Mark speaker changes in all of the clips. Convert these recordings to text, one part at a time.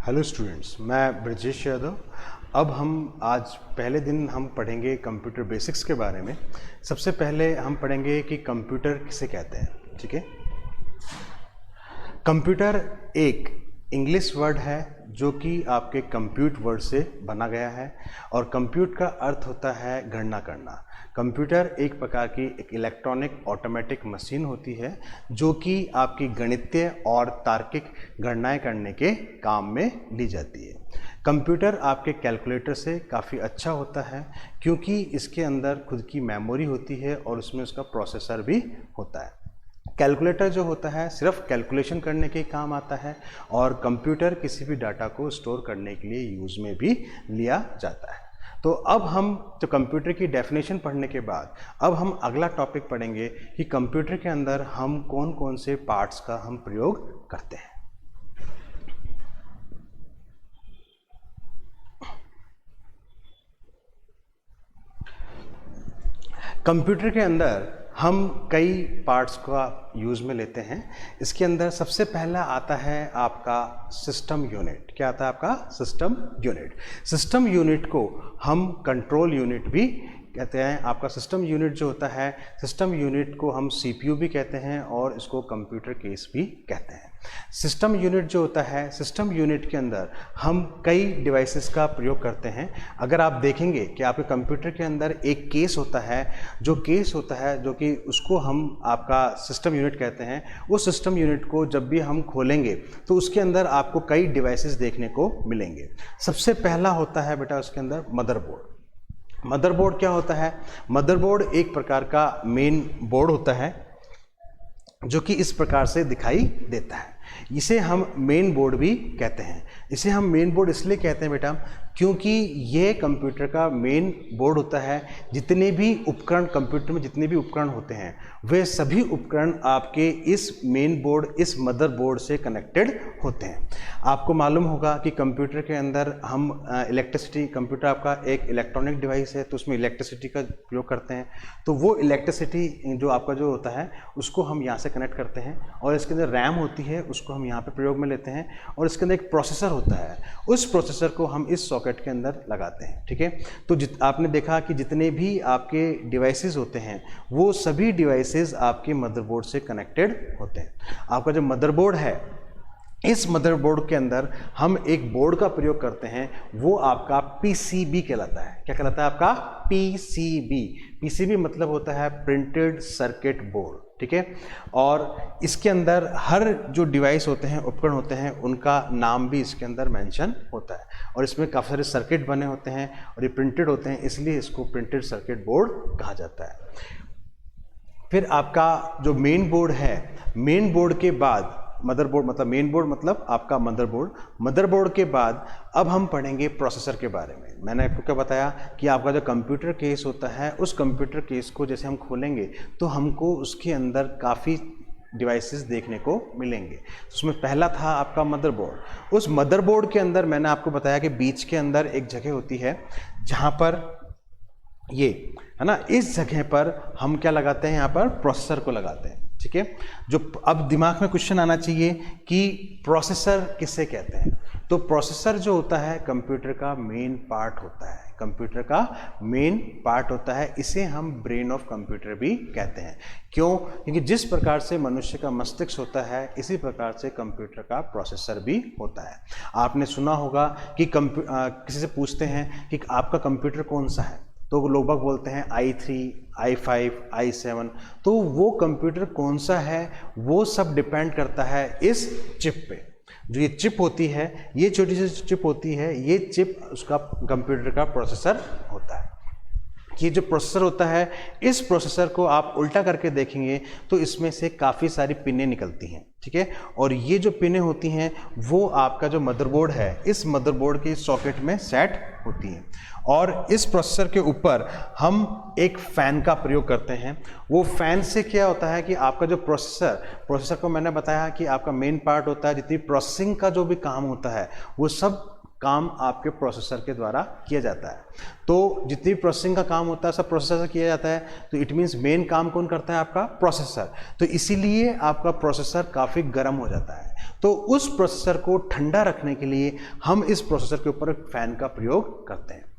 Speaker 1: Hello students, मैं ब्रजेश यादव। अब हम आज पहले दिन हम पढ़ेंगे कंप्यूटर बेसिक्स के बारे में। सबसे पहले हम पढ़ेंगे कि कंप्यूटर किसे कहते हैं। ठीक है, कंप्यूटर एक इंग्लिश वर्ड है जो कि आपके कंप्यूट वर्ड से बना गया है और कंप्यूट का अर्थ होता है गणना करना। कंप्यूटर एक प्रकार की एक इलेक्ट्रॉनिक ऑटोमेटिक मशीन होती है जो कि आपकी गणितीय और तार्किक गणनाएं करने के काम में ली जाती है। कंप्यूटर आपके कैलकुलेटर से काफ़ी अच्छा होता है क्योंकि इसके अंदर खुद की मेमोरी होती है और उसमें उसका प्रोसेसर भी होता है। कैलकुलेटर जो होता है सिर्फ कैलकुलेशन करने के काम आता है और कंप्यूटर किसी भी डाटा को स्टोर करने के लिए यूज़ में भी लिया जाता है। तो अब हम तो कंप्यूटर की डेफिनेशन पढ़ने के बाद अब हम अगला टॉपिक पढ़ेंगे कि कंप्यूटर के अंदर हम कौन कौन से पार्ट्स का हम प्रयोग करते हैं। कंप्यूटर के अंदर हम कई पार्ट्स का यूज़ में लेते हैं। इसके अंदर सबसे पहला आता है आपका सिस्टम यूनिट। क्या आता है आपका सिस्टम यूनिट। सिस्टम यूनिट को हम कंट्रोल यूनिट भी कहते हैं। आपका सिस्टम यूनिट जो होता है, सिस्टम यूनिट को हम सीपीयू भी कहते हैं और इसको कंप्यूटर केस भी कहते हैं। सिस्टम यूनिट जो होता है, सिस्टम यूनिट के अंदर हम कई डिवाइसेस का प्रयोग करते हैं। अगर आप देखेंगे कि आपके कंप्यूटर के अंदर एक केस होता है, जो केस होता है जो कि उसको हम आपका सिस्टम यूनिट कहते हैं। उस सिस्टम यूनिट को जब भी हम खोलेंगे तो उसके अंदर आपको कई डिवाइसेस देखने को मिलेंगे। सबसे पहला होता है बेटा उसके अंदर मदरबोर्ड। मदरबोर्ड क्या होता है? मदरबोर्ड एक प्रकार का मेन बोर्ड होता है जो कि इस प्रकार से दिखाई देता है। इसे हम मेन बोर्ड भी कहते हैं। इसे हम मेन बोर्ड इसलिए कहते हैं बेटा क्योंकि ये कंप्यूटर का मेन बोर्ड होता है। जितने भी उपकरण कंप्यूटर में जितने भी उपकरण होते हैं वे सभी उपकरण आपके इस मेन बोर्ड, इस मदरबोर्ड से कनेक्टेड होते हैं। आपको मालूम होगा कि कंप्यूटर के अंदर हम इलेक्ट्रिसिटी, कंप्यूटर आपका एक इलेक्ट्रॉनिक डिवाइस है तो उसमें इलेक्ट्रिसिटी का प्रयोग करते हैं। तो वो इलेक्ट्रिसिटी जो आपका जो होता है उसको हम यहाँ से कनेक्ट करते हैं और इसके अंदर रैम होती है, उसको हम यहाँ पे प्रयोग में लेते हैं और इसके अंदर एक प्रोसेसर होता है, उस प्रोसेसर को हम इस सॉकेट के अंदर लगाते हैं। ठीक है, तो आपने देखा कि जितने भी आपके डिवाइसेस होते हैं वो सभी डिवाइसेस आपके मदरबोर्ड से कनेक्टेड होते हैं। आपका जो मदरबोर्ड है, इस मदरबोर्ड के अंदर हम एक बोर्ड का प्रयोग करते हैं, वो आपका पीसीबी कहलाता है। क्या कहलाता है आपका? पीसीबी। पीसीबी मतलब होता है प्रिंटेड सर्किट बोर्ड। ठीक है, और इसके अंदर हर जो डिवाइस होते हैं, उपकरण होते हैं, उनका नाम भी इसके अंदर मेंशन होता है और इसमें काफ़ी सारे सर्किट बने होते हैं और ये प्रिंटेड होते हैं, इसलिए इसको प्रिंटेड सर्किट बोर्ड कहा जाता है। फिर आपका जो मेन बोर्ड है, मेन बोर्ड के बाद मदरबोर्ड, मतलब मेन बोर्ड मतलब आपका मदरबोर्ड। मदरबोर्ड के बाद अब हम पढ़ेंगे प्रोसेसर के बारे में। मैंने आपको क्या बताया कि आपका जो कंप्यूटर केस होता है, उस कंप्यूटर केस को जैसे हम खोलेंगे तो हमको उसके अंदर काफ़ी डिवाइसेस देखने को मिलेंगे। उसमें पहला था आपका मदरबोर्ड। उस मदरबोर्ड के अंदर मैंने आपको बताया कि बीच के अंदर एक जगह होती है जहाँ पर ये है ना, इस जगह पर हम क्या लगाते हैं? यहाँ पर प्रोसेसर को लगाते हैं। ठीक है, जो अब दिमाग में क्वेश्चन आना चाहिए कि प्रोसेसर किसे कहते हैं। तो प्रोसेसर जो होता है कंप्यूटर का मेन पार्ट होता है, कंप्यूटर का मेन पार्ट होता है। इसे हम ब्रेन ऑफ कंप्यूटर भी कहते हैं। क्यों? क्योंकि जिस प्रकार से मनुष्य का मस्तिष्क होता है इसी प्रकार से कंप्यूटर का प्रोसेसर भी होता है। आपने सुना होगा कि किसी से पूछते हैं कि आपका कंप्यूटर कौन सा है, तो लोग बाग बोलते हैं i3, i5, i7। तो वो कंप्यूटर कौन सा है वो सब डिपेंड करता है इस चिप पे। जो ये चिप होती है, ये छोटी सी चिप होती है, ये चिप उसका कंप्यूटर का प्रोसेसर होता है। ये जो प्रोसेसर होता है, इस प्रोसेसर को आप उल्टा करके देखेंगे तो इसमें से काफ़ी सारी पिनें निकलती हैं। ठीक है, और ये जो पिनें होती हैं वो आपका जो मदरबोर्ड है, इस मदरबोर्ड के सॉकेट में सेट होती हैं और इस प्रोसेसर के ऊपर हम एक फ़ैन का प्रयोग करते हैं। वो फ़ैन से क्या होता है कि आपका जो प्रोसेसर को मैंने बताया कि आपका मेन पार्ट होता है, जितनी प्रोसेसिंग का जो भी काम होता है वो सब काम आपके प्रोसेसर के द्वारा किया जाता है। तो जितनी भी प्रोसेसिंग का काम होता है सब प्रोसेसर से किया जाता है, तो इट मीन्स मेन काम कौन करता है? आपका प्रोसेसर। तो इसीलिए आपका प्रोसेसर काफ़ी गर्म हो जाता है। तो उस प्रोसेसर को ठंडा रखने के लिए हम इस प्रोसेसर के ऊपर फैन का प्रयोग करते हैं।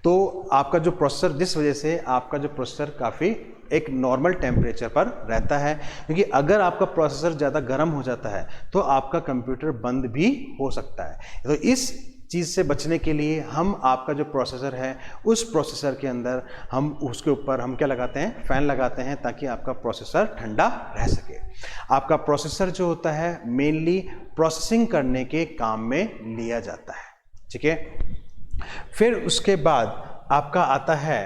Speaker 1: तो आपका जो प्रोसेसर, जिस वजह से आपका जो प्रोसेसर काफ़ी एक नॉर्मल टेम्परेचर पर रहता है, क्योंकि अगर आपका प्रोसेसर ज़्यादा गर्म हो जाता है तो आपका कंप्यूटर बंद भी हो सकता है। तो इस चीज़ से बचने के लिए हम आपका जो प्रोसेसर है उस प्रोसेसर के अंदर हम उसके ऊपर हम क्या लगाते हैं? फ़ैन लगाते हैं, ताकि आपका प्रोसेसर ठंडा रह सके। आपका प्रोसेसर जो होता है मेनली प्रोसेसिंग करने के काम में लिया जाता है, ठीक है। फिर उसके बाद आपका आता है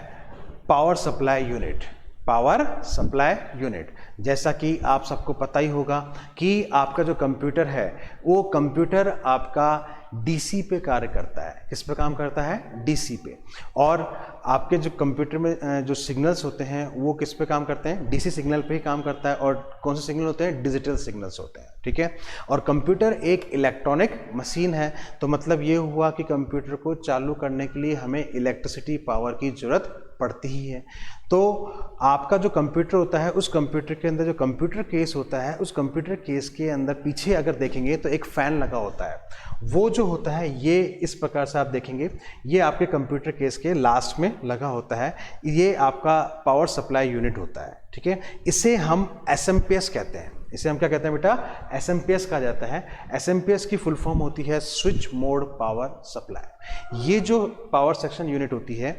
Speaker 1: power supply unit. Power supply unit, जैसा कि आप सबको पता ही होगा कि आपका जो कंप्यूटर है वो कंप्यूटर आपका डीसी पे कार्य करता है। किस पे काम करता है? डीसी पे। और आपके जो कंप्यूटर में जो सिग्नल्स होते हैं वो किस पे काम करते हैं? डीसी सिग्नल पे ही काम करता है। और कौन से सिग्नल होते हैं? डिजिटल सिग्नल्स होते हैं, ठीक है। और कंप्यूटर एक इलेक्ट्रॉनिक मशीन है, तो मतलब ये हुआ कि कंप्यूटर को चालू करने के लिए हमें इलेक्ट्रिसिटी पावर की जरूरत पड़ती ही है। तो आपका जो कंप्यूटर होता है उस कंप्यूटर के अंदर जो कंप्यूटर केस होता है, उस कंप्यूटर केस के अंदर पीछे अगर देखेंगे तो एक फ़ैन लगा होता है। वो जो होता है ये इस प्रकार से आप देखेंगे, ये आपके कंप्यूटर केस के लास्ट में लगा होता है। ये आपका पावर सप्लाई यूनिट होता है, ठीक है। इसे हम एसएमपीएस कहते हैं। इसे हम क्या कहते हैं बेटा? एसएमपीएस कहा जाता है। एसएमपीएस की फुल फॉर्म होती है स्विच मोड पावर सप्लाई। ये जो पावर सेक्शन यूनिट होती है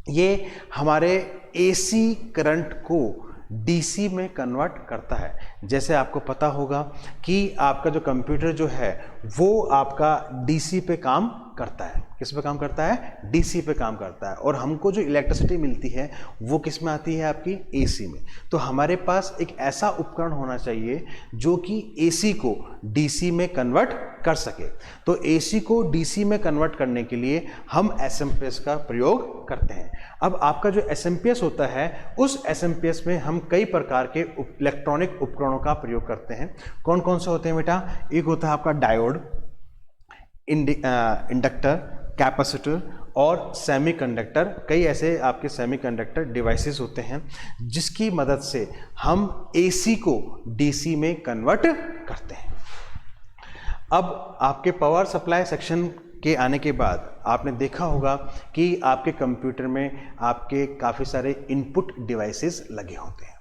Speaker 1: ये हमारे एसी करंट को डीसी में कन्वर्ट करता है। जैसे आपको पता होगा कि आपका जो कंप्यूटर जो है वो आपका डीसी पे काम करता है। किस पे काम करता है? डीसी पे काम करता है। और हमको जो इलेक्ट्रिसिटी मिलती है वो किस में आती है? आपकी एसी में। तो हमारे पास एक ऐसा उपकरण होना चाहिए जो कि एसी को डीसी में कन्वर्ट कर सके। तो एसी को डीसी में कन्वर्ट करने के लिए हम एसएमपीएस का प्रयोग करते हैं। अब आपका जो एसएमपीएस होता है उस एसएमपीएस में हम कई प्रकार के इलेक्ट्रॉनिक उपकरणों का प्रयोग करते हैं। कौन कौन से होते हैं बेटा? एक होता है आपका डायोड, इंडक्टर, कैपेसिटर और सेमीकंडक्टर। कई ऐसे आपके सेमीकंडक्टर डिवाइसेस होते हैं जिसकी मदद से हम एसी को डीसी में कन्वर्ट करते हैं। अब आपके पावर सप्लाई सेक्शन के आने के बाद आपने देखा होगा कि आपके कंप्यूटर में आपके काफ़ी सारे इनपुट डिवाइसेस लगे होते हैं।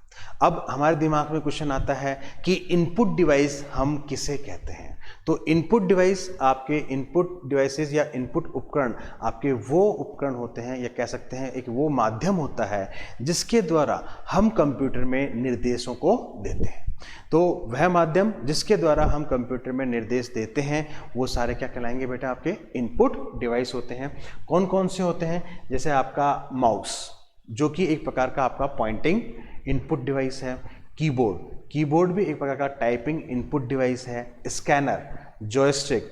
Speaker 1: अब हमारे दिमाग में क्वेश्चन आता है कि इनपुट डिवाइस हम किसे कहते हैं? तो इनपुट डिवाइस, आपके इनपुट डिवाइसेस या इनपुट उपकरण आपके वो उपकरण होते हैं, या कह सकते हैं एक वो माध्यम होता है जिसके द्वारा हम कंप्यूटर में निर्देशों को देते हैं। तो वह माध्यम जिसके द्वारा हम कंप्यूटर में निर्देश देते हैं वो सारे क्या कहलाएंगे बेटा? आपके इनपुट डिवाइस होते हैं। कौन कौन से होते हैं? जैसे आपका माउस, जो कि एक प्रकार का आपका पॉइंटिंग इनपुट डिवाइस है। कीबोर्ड, कीबोर्ड भी एक प्रकार का टाइपिंग इनपुट डिवाइस है। Scanner, joystick,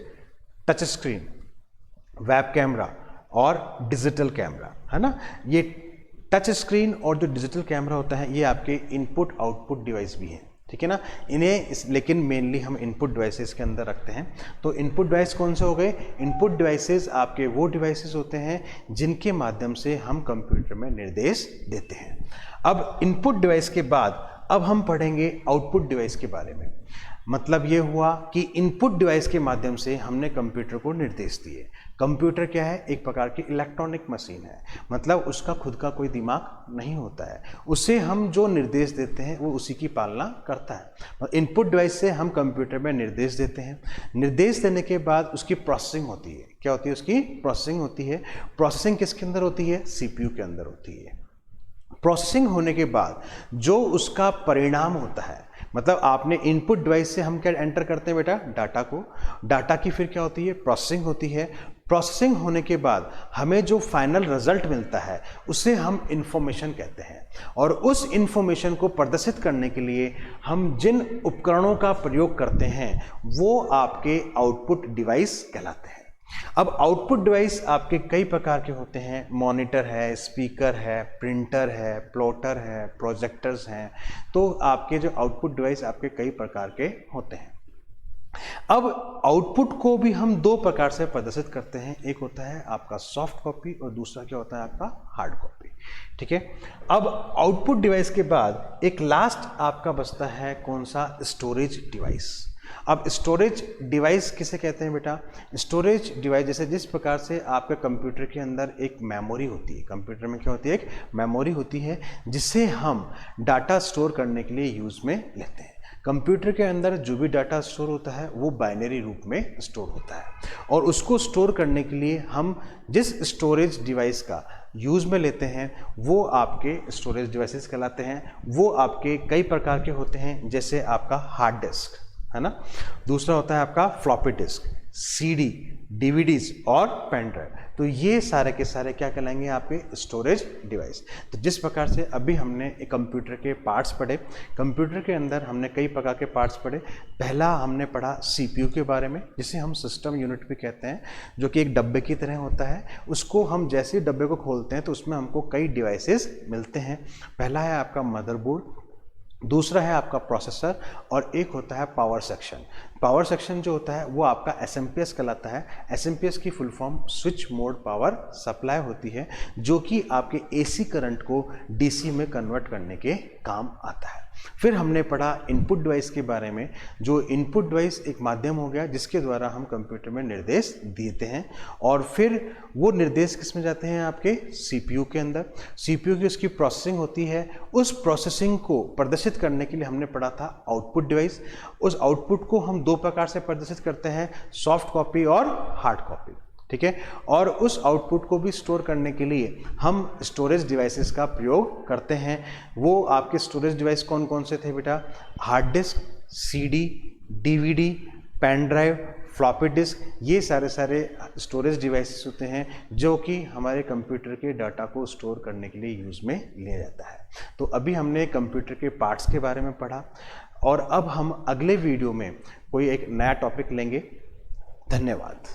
Speaker 1: touch screen, web camera और डिजिटल कैमरा, है ना। ये टच स्क्रीन और जो डिजिटल कैमरा होता है ये आपके इनपुट आउटपुट डिवाइस भी हैं, ठीक है ना। लेकिन मेनली हम इनपुट डिवाइसेस के अंदर रखते हैं। तो इनपुट डिवाइस कौन से हो गए? इनपुट डिवाइसेस आपके वो डिवाइसेस होते हैं जिनके माध्यम से हम कंप्यूटर में निर्देश देते हैं। अब इनपुट डिवाइस के बाद अब हम पढ़ेंगे आउटपुट डिवाइस के बारे में। मतलब ये हुआ कि इनपुट डिवाइस के माध्यम से हमने कंप्यूटर को निर्देश दिए। कंप्यूटर क्या है? एक प्रकार की इलेक्ट्रॉनिक मशीन है, मतलब उसका खुद का कोई दिमाग नहीं होता है। उसे हम जो निर्देश देते हैं वो उसी की पालना करता है। इनपुट डिवाइस से हम कंप्यूटर में निर्देश देते हैं। निर्देश देने के बाद उसकी प्रोसेसिंग होती है। क्या होती है? उसकी प्रोसेसिंग होती है। प्रोसेसिंग किसके अंदर होती है? सीपीयू के अंदर होती है। प्रोसेसिंग होने के बाद जो उसका परिणाम होता है, मतलब आपने इनपुट डिवाइस से हम क्या एंटर करते हैं बेटा? डाटा को। डाटा की फिर क्या होती है? प्रोसेसिंग होती है। प्रोसेसिंग होने के बाद हमें जो फाइनल रिजल्ट मिलता है उसे हम इंफॉर्मेशन कहते हैं। और उस इंफॉर्मेशन को प्रदर्शित करने के लिए हम जिन उपकरणों का प्रयोग करते हैं वो आपके आउटपुट डिवाइस कहलाते हैं। अब आउटपुट डिवाइस आपके कई प्रकार के होते हैं। मॉनिटर है, स्पीकर है, प्रिंटर है, प्लॉटर है, प्रोजेक्टर्स हैं। तो आपके जो आउटपुट डिवाइस आपके कई प्रकार के होते हैं। अब आउटपुट को भी हम दो प्रकार से प्रदर्शित करते हैं, एक होता है आपका सॉफ्ट कॉपी और दूसरा क्या होता है आपका हार्ड कॉपी। ठीक है, अब आउटपुट डिवाइस के बाद एक लास्ट आपका बचता है कौन सा, स्टोरेज डिवाइस। अब स्टोरेज डिवाइस किसे कहते हैं बेटा, स्टोरेज डिवाइस जैसे जिस प्रकार से आपके कंप्यूटर के अंदर एक मेमोरी होती है, कंप्यूटर में क्या होती है, एक मेमोरी होती है जिसे हम डाटा स्टोर करने के लिए यूज में लेते हैं। कंप्यूटर के अंदर जो भी डाटा स्टोर होता है वो बाइनरी रूप में स्टोर होता है और उसको स्टोर करने के लिए हम जिस स्टोरेज डिवाइस का यूज़ में लेते हैं वो आपके स्टोरेज डिवाइसेस कहलाते हैं। वो आपके कई प्रकार के होते हैं, जैसे आपका हार्ड डिस्क है ना, दूसरा होता है आपका फ्लॉपी डिस्क, सीडी, डीवीडीज और पेन ड्राइव। तो ये सारे के सारे क्या कहलाएंगे आपके स्टोरेज डिवाइस। तो जिस प्रकार से अभी हमने एक कंप्यूटर के पार्ट्स पढ़े, कंप्यूटर के अंदर हमने कई प्रकार के पार्ट्स पढ़े। पहला हमने पढ़ा सीपीयू के बारे में, जिसे हम सिस्टम यूनिट भी कहते हैं, जो कि एक डब्बे की तरह होता है। उसको हम जैसे ही डब्बे को खोलते हैं तो उसमें हमको कई डिवाइसेस मिलते हैं। पहला है आपका मदरबोर्ड, दूसरा है आपका प्रोसेसर और एक होता है पावर सेक्शन। पावर सेक्शन जो होता है वो आपका एसएमपीएस कहलाता है। एसएमपीएस की full form switch mode power supply होती है, जो कि आपके एसी करंट को डीसी में कन्वर्ट करने के काम आता है। फिर हमने पढ़ा इनपुट डिवाइस के बारे में, जो इनपुट डिवाइस एक माध्यम हो गया जिसके द्वारा हम कंप्यूटर में निर्देश देते हैं और फिर वो निर्देश किस में जाते हैं आपके सीपीयू के अंदर। सीपीयू की उसकी प्रोसेसिंग होती है, उस प्रोसेसिंग को प्रदर्शित करने के लिए हमने पढ़ा था आउटपुट डिवाइस। उस आउटपुट को हम दो प्रकार से प्रदर्शित करते हैं, सॉफ्ट कॉपी और हार्ड कॉपी। ठीक है, और उस आउटपुट को भी स्टोर करने के लिए हम स्टोरेज डिवाइसेस का प्रयोग करते हैं। वो आपके स्टोरेज डिवाइस कौन कौन से थे बेटा, hard disk, CD, DVD, pen drive, floppy disk, ये सारे स्टोरेज डिवाइसेस होते हैं जो कि हमारे कंप्यूटर के डाटा को स्टोर करने के लिए यूज़ में लिया जाता है। तो अभी हमने कंप्यूटर के पार्ट्स के बारे में पढ़ा और अब हम अगले वीडियो में कोई एक नया टॉपिक लेंगे। धन्यवाद।